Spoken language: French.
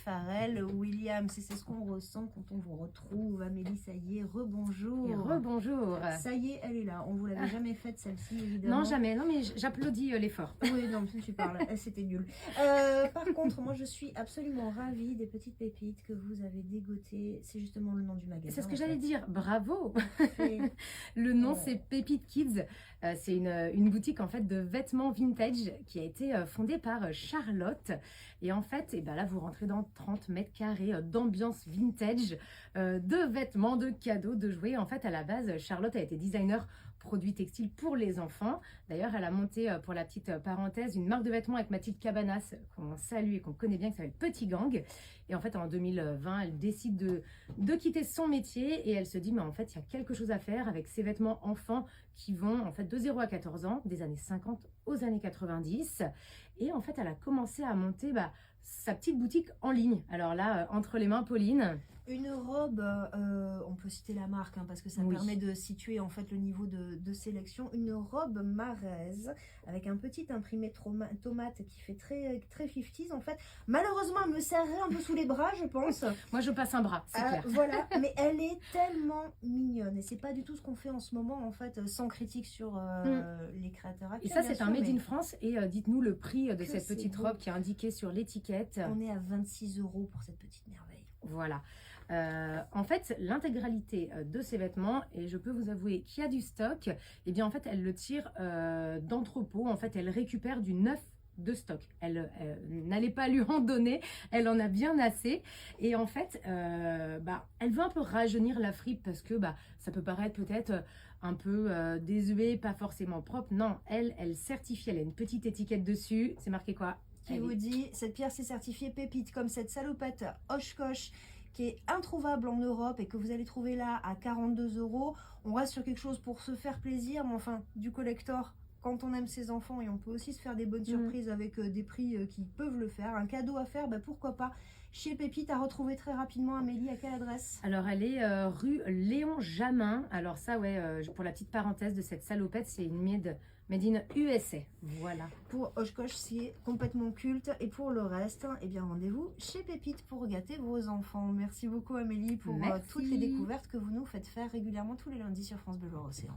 Farrell Williams. Et c'est ce qu'on ressent quand on vous retrouve. Amélie, ça y est, rebonjour. Et rebonjour. Ça y est, elle est là. On vous l'avait jamais faite celle-ci, évidemment. Non, jamais. Non, mais j'applaudis l'effort. Oui, non, tu parles. C'était nul. Par contre, moi, je suis absolument ravie des petites pépites que vous avez dégotées. C'est justement le nom du magasin. C'est ce que j'allais dire. Bravo. Et... Le nom, c'est Pépite Kids. C'est une boutique en fait de vêtements vintage qui a été fondée par Charlotte. Et en fait, là, vous rentrez dans 30 mètres carrés d'ambiance vintage, de vêtements, de cadeaux, de jouets. En fait, à la base, Charlotte a été designer produits textiles pour les enfants. D'ailleurs, elle a monté, pour la petite parenthèse, une marque de vêtements avec Mathilde Cabanas, qu'on salue et qu'on connaît bien, qui s'appelle Petit Gang. Et en fait, en 2020, elle décide de quitter son métier et elle se dit, mais en fait, il y a quelque chose à faire avec ces vêtements enfants qui vont en fait de 0 à 14 ans, des années 50 aux années 90. Et en fait, elle a commencé à monter sa petite boutique en ligne. Alors là, entre les mains, Pauline... Une robe, on peut citer la marque parce que ça permet de situer en fait le niveau de sélection. Une robe Marez avec un petit imprimé tomate qui fait très 50s en fait. Malheureusement, elle me serrait un peu sous les bras, je pense. Moi, je passe un bras, c'est clair. Voilà, mais elle est tellement mignonne et c'est pas du tout ce qu'on fait en ce moment en fait, sans critique sur les créateurs actuels. Et ça, c'est un Made in France. Et dites-nous le prix de cette petite robe qui est indiquée sur l'étiquette. On est à 26 € pour cette petite merveille. Voilà. En fait, l'intégralité de ces vêtements, et je peux vous avouer qu'il y a du stock, et bien en fait, elle le tire d'entrepôt. En fait, elle récupère du neuf de stock. Elle n'allait pas lui en donner, elle en a bien assez. Et en fait, elle veut un peu rajeunir la fripe parce que ça peut paraître peut-être un peu désuet, pas forcément propre. Non, elle certifie, elle a une petite étiquette dessus. C'est marqué quoi? Qui vous dit, cette pierre c'est certifié pépite, comme cette salopette Oshkosh qui est introuvable en Europe et que vous allez trouver là à 42 €. On reste sur quelque chose pour se faire plaisir, mais enfin, du collector quand on aime ses enfants, et on peut aussi se faire des bonnes surprises avec des prix qui peuvent le faire. Un cadeau à faire, pourquoi pas. Chez Pépite, à retrouver très rapidement. Amélie, à quelle adresse? Alors, elle est rue Léon Jamin. Alors ça, pour la petite parenthèse de cette salopette, c'est une Made in USA. Voilà. Pour Oshkosh, c'est complètement culte. Et pour le reste, rendez-vous chez Pépite pour gâter vos enfants. Merci beaucoup Amélie pour toutes les découvertes que vous nous faites faire régulièrement tous les lundis sur France Bleu Loire Océan.